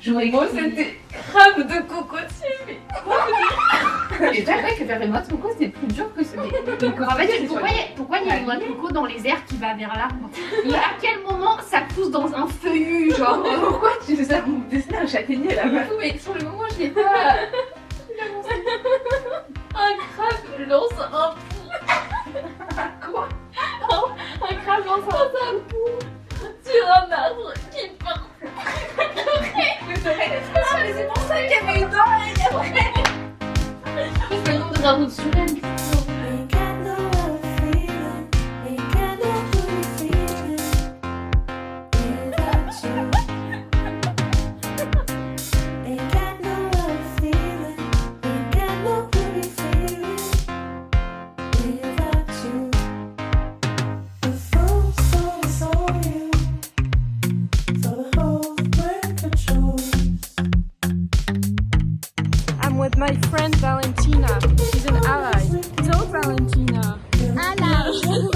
J'aurais cru c'était crabe de cocotier, mais quoi? Et c'est vrai que faire les noix de coco c'est plus dur que ce En fait, pourquoi il y a une noix de coco dans les airs qui va vers l'arbre? Et à quel moment ça pousse dans un feuillu, genre? Pourquoi tu fais ça pour me dessiner un châtaignier là-bas? Mais sur le moment je l'ai pas. Un crabe lance un pou. Quoi? Un crabe lance un pou sur un arbre qui part. Mais c'est pour ça qu'il y avait une oreille après. C'est le nom de l'arbre de Suren. With my friend Valentina. She's an ally. So Valentina. Ally.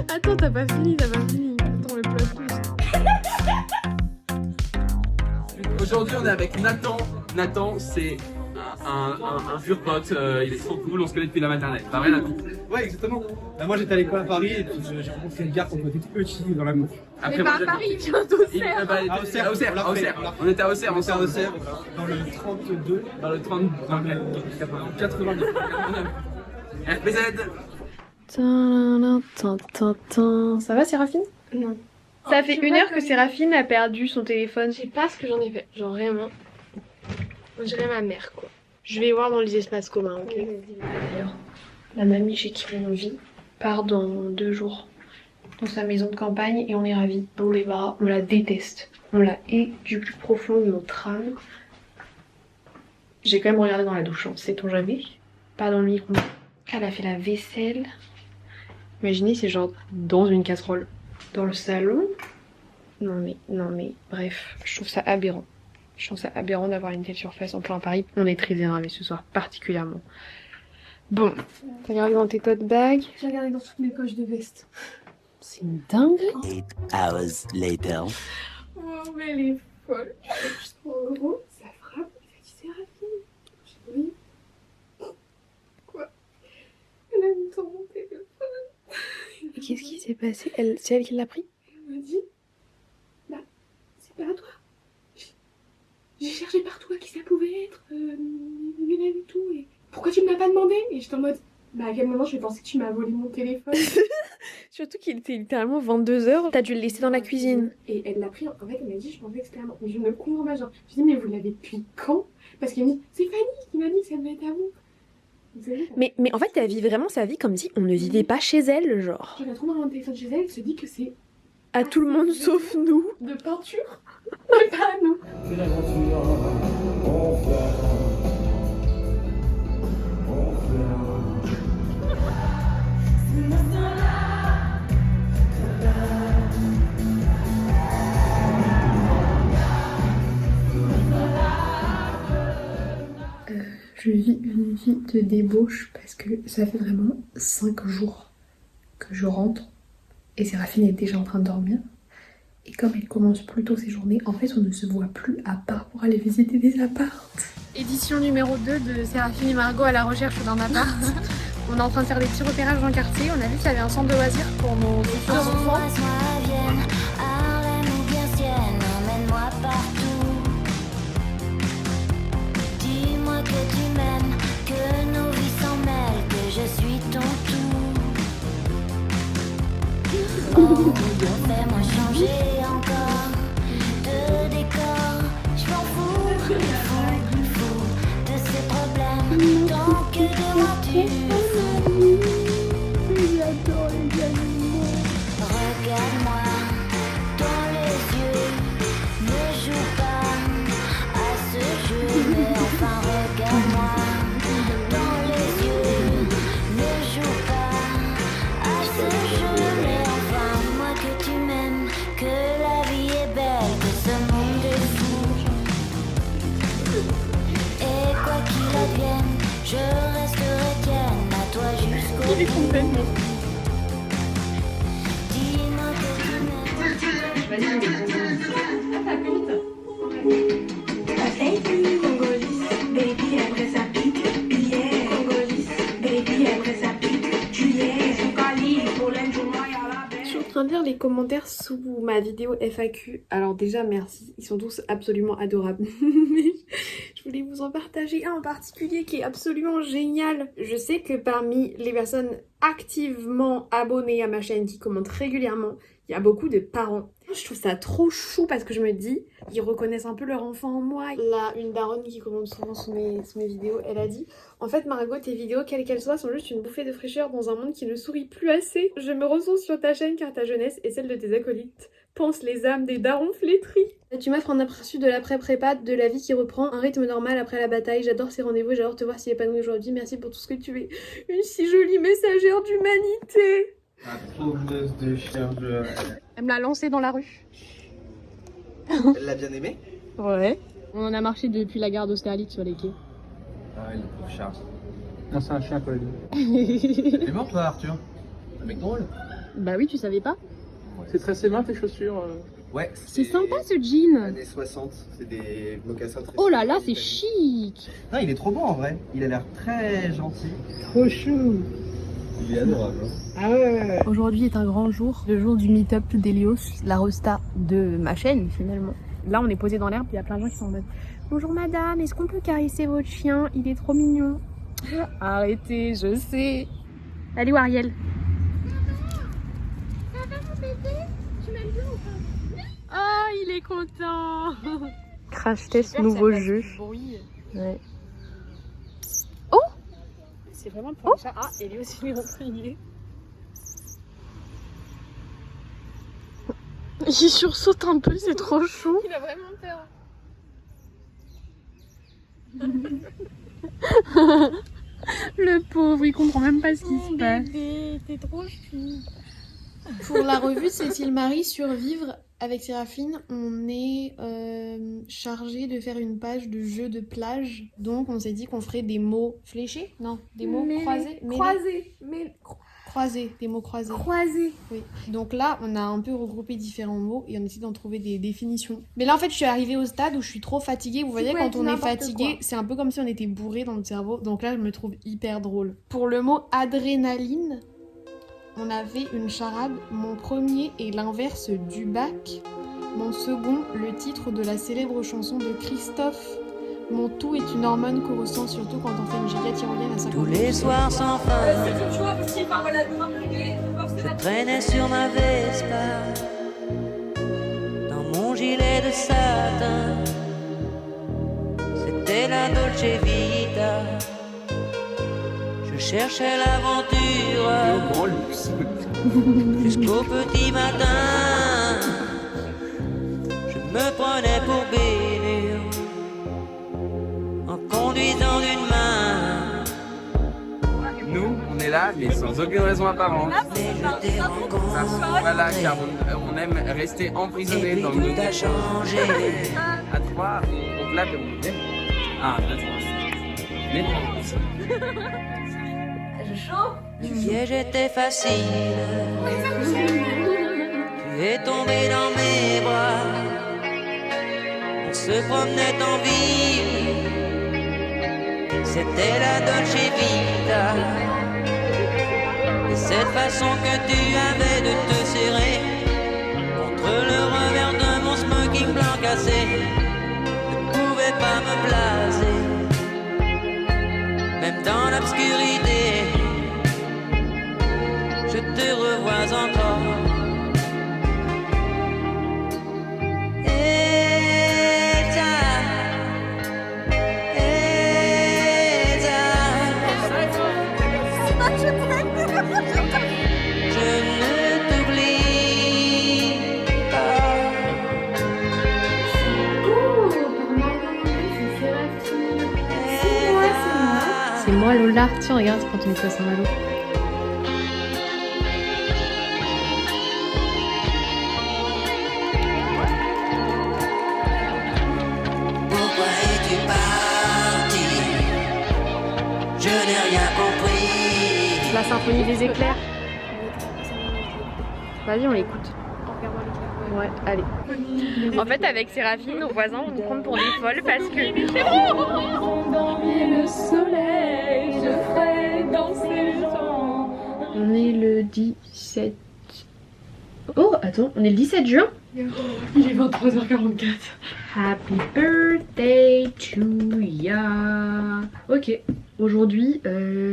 Attends, t'as pas fini. Attends, le plot twist. Aujourd'hui, on est avec Nathan. Nathan, c'est un pur pote. Il est trop cool. On se connaît depuis la maternelle. Pas vrai, Nathan? Ouais, exactement. Bah, moi, j'étais à l'école à Paris et puis j'ai rencontré une gare quand on était tout petit dans l'amour. Après, Mais pas à Paris, bientôt À Auxerre. On était à Auxerre. On était à Auxerre, dans le 32. Dans le 30, dans le 89. RPZ. Ça va, Séraphine? Non. Ça fait 1 heure que Séraphine a perdu son téléphone. Je sais pas ce que j'en ai fait. Genre vraiment. On dirait ma mère, quoi. Je vais voir dans les espaces communs, ok? D'ailleurs, la mamie chez qui on vit part dans 2 jours dans sa maison de campagne et on est ravis. On les va, on la déteste. On la hait du plus profond de notre âme. J'ai quand même regardé dans la douche, hein, sait-on jamais? Pas dans le micro. Elle a fait la vaisselle. Imaginez, c'est genre dans une casserole. Dans le salon. Non mais, bref, je trouve ça aberrant. Je trouve ça aberrant d'avoir une telle surface en plein Paris. On est très énervés ce soir, particulièrement. Bon, T'as regardé dans tes tote bags? j'ai regardé dans toutes mes poches de veste. C'est une dinguerie. 8 hours later. Oh, mais elle est folle. Juste pour €, ça frappe. Elle dit Séraphine. J'ai dit oui. Quoi? Elle a mis dans mon téléphone. Et qu'est-ce qui s'est passé? C'est elle qui l'a pris? Elle m'a dit bah, c'est pas à toi. J'ai cherché partout à qui ça pouvait être, Lionel et tout, et pourquoi tu me l'as pas demandé? Et j'étais en mode, bah à quel moment je vais penser que tu m'as volé mon téléphone? Surtout qu'il était littéralement 22h. T'as dû le laisser dans la cuisine. Et elle l'a pris, en fait elle m'a dit, je pensais que c'était à moi, mais je ne comprends pas, genre, je dis mais vous l'avez depuis quand? Parce qu'elle m'a dit, c'est Fanny qui m'a dit que ça devait être à vous. Vous savez, Mais en fait, elle vit vraiment sa vie comme si on ne vivait pas chez elle, genre. elle a trouvé un téléphone chez elle, elle se dit que c'est À tout le monde sauf nous. de peinture, mais pas à nous. Je vis une vie de débauche parce que ça fait vraiment 5 jours que je rentre et Séraphine est déjà en train de dormir. Et comme elle commence plus tôt ses journées, en fait on ne se voit plus à part pour aller visiter des apparts. Édition numéro 2 de Séraphine et Margot à la recherche d'un appart. On est en train de faire des petits repérages dans le quartier. On a vu qu'il y avait un centre de loisirs pour nos futurs enfants. Dis-moi que tu m'aimes, que nos vies s'en mêlent, que je suis ton tout. Oh, fais-moi changer encore de décor. Je m'en fous, fou de ces problèmes. Tant que de moi tu fous. J'adore les animaux. Regarde-moi dans les yeux, ne joue pas à ce jeu, mais enfin regarde-moi dans Il est complètement. Dis-moi que tu m'aimes. Je suis en train de lire les commentaires sous ma vidéo FAQ. Alors déjà merci, ils sont tous absolument adorables. Mais je voulais vous en partager un en particulier qui est absolument génial. Je sais que parmi les personnes activement abonnées à ma chaîne qui commentent régulièrement, il y a beaucoup de parents. Je trouve ça trop chou parce que je me dis, ils reconnaissent un peu leur enfant en moi. Là, une daronne qui commente souvent sous mes vidéos, elle a dit « En fait Margot, tes vidéos, quelles qu'elles soient, sont juste une bouffée de fraîcheur dans un monde qui ne sourit plus assez. Je me ressens sur ta chaîne car ta jeunesse et celle de tes acolytes pensent les âmes des darons flétris. Tu m'offres un aperçu de l'après-prépa, de la vie qui reprend, un rythme normal après la bataille. J'adore ces rendez-vous, j'adore te voir si épanoui aujourd'hui. Merci pour tout ce que tu es. Une si jolie messagère d'humanité. » Trouveuse de chargeur. Elle me l'a lancée dans la rue. Elle l'a bien aimé? Ouais. On en a marché depuis la gare d'Austerlitz sur les quais. Ah, il est trop Charles. Non, c'est un chien, quoi, lui. T'es mort, toi, Arthur? Un mec drôle? Bah oui, tu savais pas? C'est très bien tes chaussures. Ouais. C'est sympa ce jean. Années 60, c'est des mocassins très... Oh là là, c'est chic. Non, il est trop beau en vrai. Il a l'air très gentil. Trop chou. Il est adorable. Hein. Ah ouais. Aujourd'hui est un grand jour, le jour du meet-up d'Elios, la rosta de ma chaîne finalement. Là on est posé dans l'herbe, il y a plein de gens qui sont en mode « Bonjour madame, est-ce qu'on peut caresser votre chien? Il est trop mignon. » Arrêtez, je sais. Allez où Ariel? Ah, il est content. Crash test nouveau jeu. Ouais. Oh, c'est vraiment le premier chat. Ah, Elios il est rentré. Il sursaute un peu, c'est trop chou. Il a vraiment peur. Le pauvre, il comprend même pas ce qui se passe. T'es trop chou. Pour la revue Cécile Marie Survivre avec Séraphine, on est chargé de faire une page de jeu de plage. Donc on s'est dit qu'on ferait des mots fléchés. Non, des mots croisés. Croisés, des mots croisés. Croisés. Oui. Donc là, on a un peu regroupé différents mots et on essaie d'en trouver des définitions. Mais là, en fait, je suis arrivée au stade où je suis trop fatiguée. Vous voyez, quand on est fatigué, c'est un peu comme si on était bourré dans notre cerveau. Donc là, je me trouve hyper drôle. Pour le mot adrénaline, on avait une charade. Mon premier est l'inverse du bac. Mon second, le titre de la célèbre chanson de Christophe. Mon tout est une hormone qu'on ressent surtout quand on fait une giga tyrolienne à 50 Tous les soirs sans fin, je traînais sur ma Vespa, dans mon gilet de satin. C'était la Dolce Vita. Je cherchais l'aventure Grand luxe. jusqu'au petit matin. Je me prenais pour bénure en conduisant d'une main. Nous, on est là, mais sans aucune raison apparente. Mais je t'ai rencontré, Voilà, car on aime rester emprisonné et dans puis le tout a changé. À 3, on claque et on est. Ah, à 3. Mais Le piège était facile. Tu es tombé dans mes bras. On se promenait en ville. C'était la Dolce Vita. Et cette façon que tu avais de te serrer contre le revers de mon smoking blanc cassé ne pouvait pas me blaser. Même dans l'obscurité, je te revois encore. Je ne t'oublie pas. C'est moi Lola. Tiens, regarde quand on est à Saint-Malo. Pourquoi es-tu parti? Je n'ai rien compris. La symphonie des éclairs. Vas-y, on l'écoute. Ouais, allez. En fait, avec Séraphine, nos voisins vont nous prendre pour des folles parce que... Le soleil, je ferai danser le temps. On est le 17... Oh, attends, on est le 17 juin. Il est 23h44. Happy birthday to ya. Ok, aujourd'hui,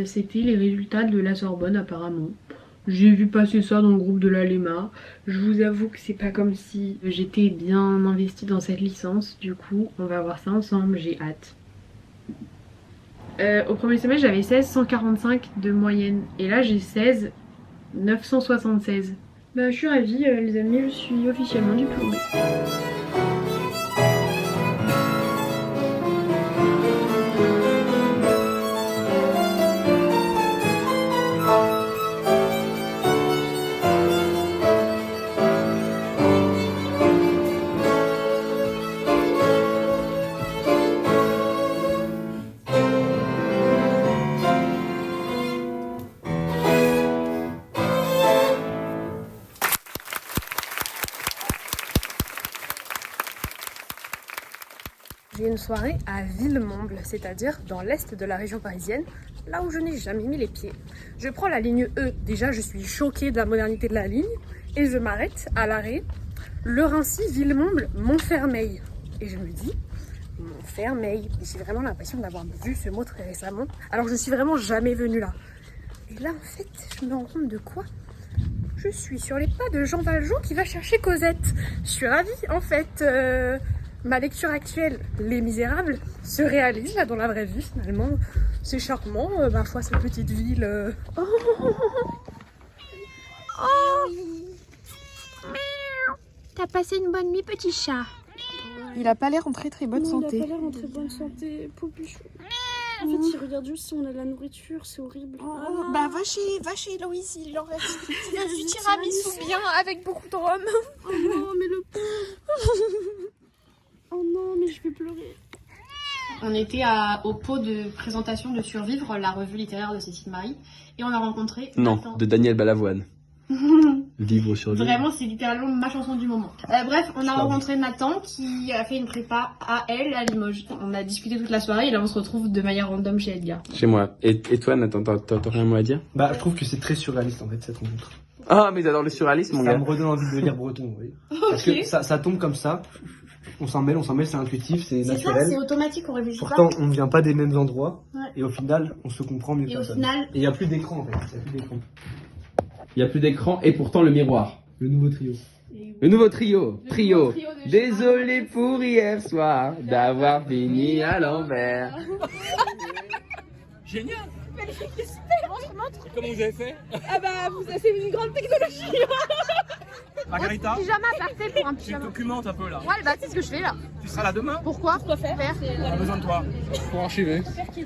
c'était les résultats de la Sorbonne apparemment. J'ai vu passer ça dans le groupe de la Léma. Je vous avoue que c'est pas comme si j'étais bien investie dans cette licence. Du coup, on va voir ça ensemble, j'ai hâte. Au premier semestre, j'avais 16,145 de moyenne. Et là, j'ai 16,976. Bah, je suis ravie, les amis, je suis officiellement diplômée. J'ai une soirée à Villemomble, c'est-à-dire dans l'est de la région parisienne, là où je n'ai jamais mis les pieds. Je prends la ligne E, déjà je suis choquée de la modernité de la ligne, et je m'arrête à l'arrêt Le Raincy-Villemomble Montfermeil. Et je me dis, Montfermeil, et j'ai vraiment l'impression d'avoir vu ce mot très récemment, alors que je ne suis vraiment jamais venue là. Et là en fait, je me rends compte de quoi ? Je suis sur les pas de Jean Valjean qui va chercher Cosette. Je suis ravie en fait. Ma lecture actuelle, Les Misérables, se réalise là dans la vraie vie finalement. C'est charmant, ma foi, cette petite ville. Oh. T'as passé une bonne nuit, petit chat. Il a pas l'air en très bonne santé. Il a pas l'air en très bonne santé, pauvre bichon. En fait, il regarde juste si on a de la nourriture, c'est horrible. Bah va chez Héloïse, il leur reste du tiramisu bien avec beaucoup de rhum. Oh non, mais le pauvre. Oh non, mais je vais pleurer. On était au pot de présentation de Survivre, la revue littéraire de Cécile Marie, et on a rencontré... Non, Nathan. de Daniel Balavoine. Vivre sur Vivre. Vraiment, c'est littéralement ma chanson du moment. Bref, on a rencontré Nathan qui a fait une prépa à Limoges. On a discuté toute la soirée et là on se retrouve de manière random chez Edgar. Chez moi. Et toi, Nathan, t'as rien à moi à dire? Bah, je trouve que c'est très surréaliste en fait cette rencontre. Ah, mais j'adore le surréalisme, mon Ça gars. me redonne envie de lire breton, oui. Parce que ça tombe comme ça. On s'en mêle, c'est intuitif, c'est naturel. C'est automatique, on réfléchit Pourtant, on ne vient pas des mêmes endroits. Ouais. Et au final, on se comprend mieux. Et au final... Et il n'y a plus d'écran en fait. Il n'y a plus d'écran et pourtant le miroir. Le nouveau trio. Le nouveau trio. Désolé pour hier soir d'avoir fini à l'envers. Génial. Comment vous avez fait? Ah bah c'est une grande technologie. Margarita, Pyjama parfait pour un tu pyjama. documentes un peu là. Ouais, bah c'est ce que je fais là. Tu seras là demain? Pourquoi faire On a besoin de toi pour archiver.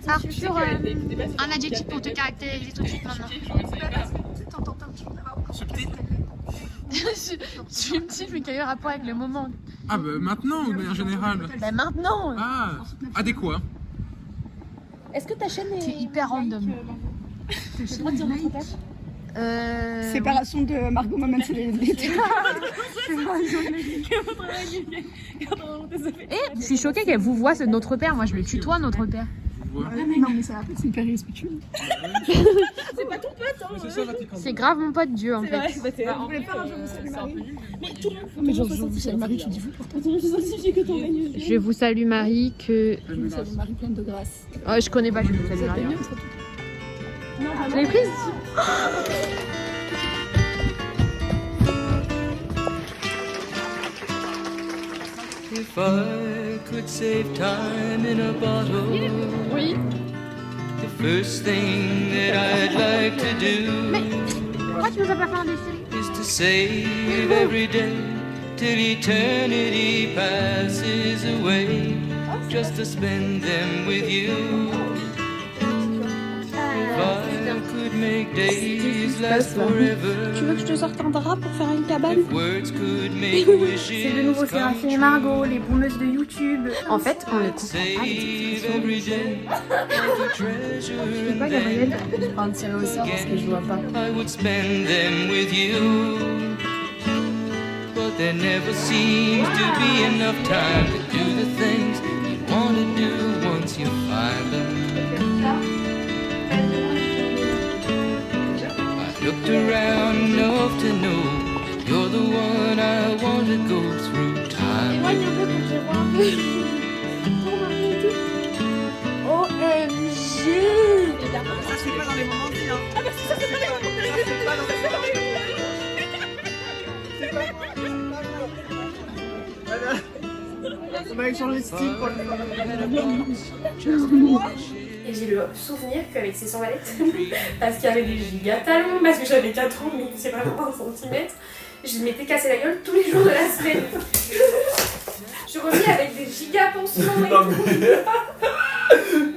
Arthur, un adjectif pour te caractériser tout de suite maintenant. Subtil. Subtil, mais quel rapport avec le moment? Ah bah maintenant ou de manière générale? Bah maintenant. Ah, adéquat. Est-ce que ta chaîne est... C'est hyper random. J'ai le droit de dire notre père Séparation de Margot Maman, c'est les Je suis choquée qu'elle vous voit, c'est notre père. Moi, je le tutoie, notre père. Non, mais ça va pas, c'est hyper irrespectueux. C'est pas ton pote, hein. C'est grave mon pote Dieu, en fait. Vous voulez pas un jour vous salue Marie? Mais tout le monde. Mais genre, vous salue Marie, tu dis vous pourtant. Que ton règne. Je vous salue Marie, que... Je vous salue Marie pleine de grâce. Oh, je connais pas, je vous salue Marie. Non, Je l'ai prise. If I could save time in a bottle, Oui. the first thing that I'd like to do Pourquoi tu nous as pas fait un dessin? is to save every day till eternity passes away, just to spend them with you. If I could make days last Tu veux forever. que je te sorte un drap pour faire une cabane? Words could make wishes C'est de nouveau come Séraphine et true. Margot, les boomeuses de YouTube. En fait, on ne comprend pas les expressions Every des jeunes. day like a treasure. Je sais pas, Gabriel. Je suis en train de tirer au sort parce que je vois pas. I would spend them with you, but there never seems to be enough time to do the things you want to do once you find them. I looked around enough to know you're the one I want to go through time. Éloigne un peu pour que je vois un peu. Pour m'arrêter. OMG! Ça, c'est pas dans les moments bien. Ah, merci, ça, c'est pas les moments bien. C'est pas dans les moments bien. C'est pas moi. On va échanger de style pour Et j'ai le souvenir qu'avec ces sandalettes, parce qu'il y avait des giga talons, parce que j'avais 4 ans, mais c'est vraiment 1 cm, je m'étais cassé la gueule tous les jours de la semaine. Je revenais avec des giga pansements et tout.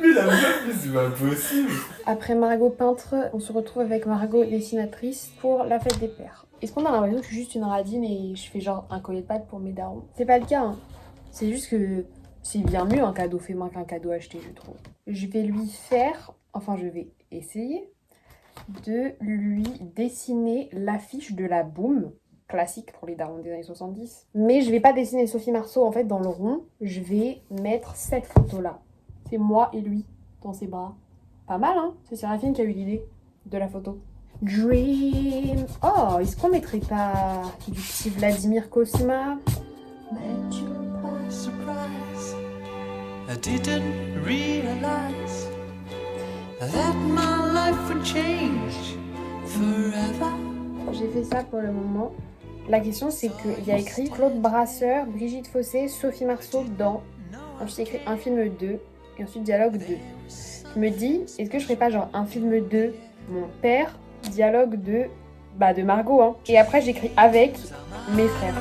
Mais la meuf, mais c'est pas possible. Après Margot peintre, on se retrouve avec Margot dessinatrice pour la fête des pères. Est-ce qu'on a l'impression que je suis juste une radine et je fais genre un collier de pâtes pour mes darons? C'est pas le cas, hein. C'est juste que c'est bien mieux un cadeau fait main qu'un cadeau acheté, je trouve. Je vais lui faire, enfin je vais essayer de lui dessiner l'affiche de la Boom, classique pour les darons des années 70. Mais je vais pas dessiner Sophie Marceau en fait dans le rond, je vais mettre cette photo là. C'est moi et lui dans ses bras. Pas mal, hein? C'est Séraphine qui a eu l'idée de la photo. Dream. Oh, est-ce qu'on mettrait pas du petit Vladimir Cosma? Surprise, I didn't realize that my life would change forever. J'ai fait ça pour le moment. La question c'est qu'il y a écrit Claude Brasseur, Brigitte Fossé, Sophie Marceau dans. Ensuite il y a écrit un film 2 et ensuite dialogue 2. Je me dis, est-ce que je ferais pas genre un film 2, mon père, dialogue 2, bah de Margot, hein. Et après j'écris avec mes frères.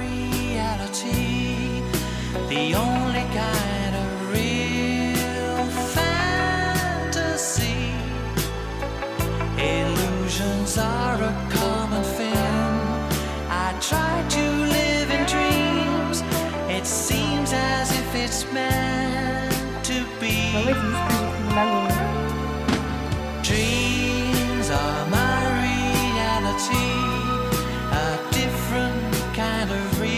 The only kind of real fantasy. Illusions are a common thing. I try to live in dreams. It seems as if it's meant to be. En vrai, c'est juste que j'écris là, mais... Dreams are my reality. A different kind of reality.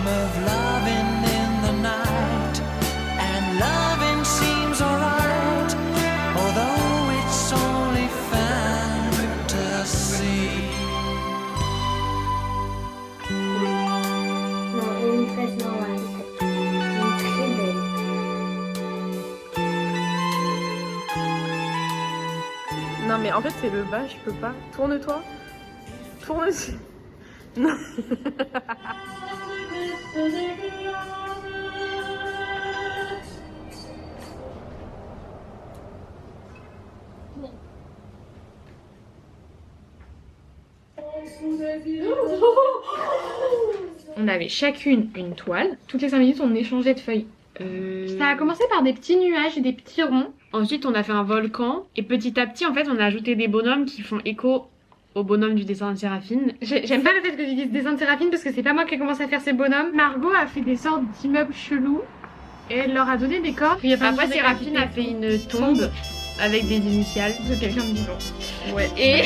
Of loving in the night, and loving seems alright, although it's only fantasy. Non, une tresse normale. Une très belle. Non mais en fait c'est le bas, je peux pas. Tourne-toi. Tourne-toi. Non. On avait chacune une toile. Toutes les 5 minutes, on échangeait de feuilles. Ça a commencé par des petits nuages et des petits ronds. Ensuite, on a fait un volcan. Et petit à petit, en fait, on a ajouté des bonhommes qui font écho au bonhomme du dessin de Séraphine. J'aime pas le fait que tu dises dessin de Séraphine parce que c'est pas moi qui ai commencé à faire ces bonhommes. Margot a fait des sortes d'immeubles chelous et elle leur a donné des corps. Après, Séraphine a fait une tombe avec des initiales de quelqu'un de vivant. Ouais. Et